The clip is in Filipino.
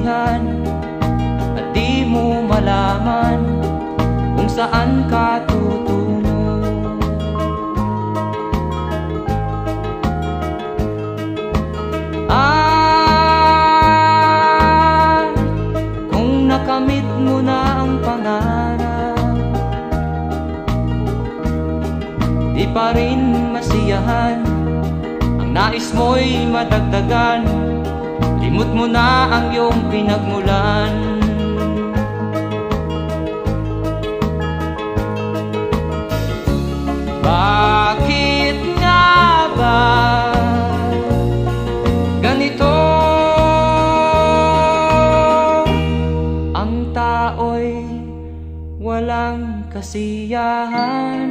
kabutihan at di mo malaman kung saan ka tutungo. Kung nakamit mo na ang pangarap, di pa rin masiyahan ang nais mo'y madagdagan. Limot mo na ang iyong pinagmulan. Bakit nga ba ganito? Ang tao'y walang kasiyahan.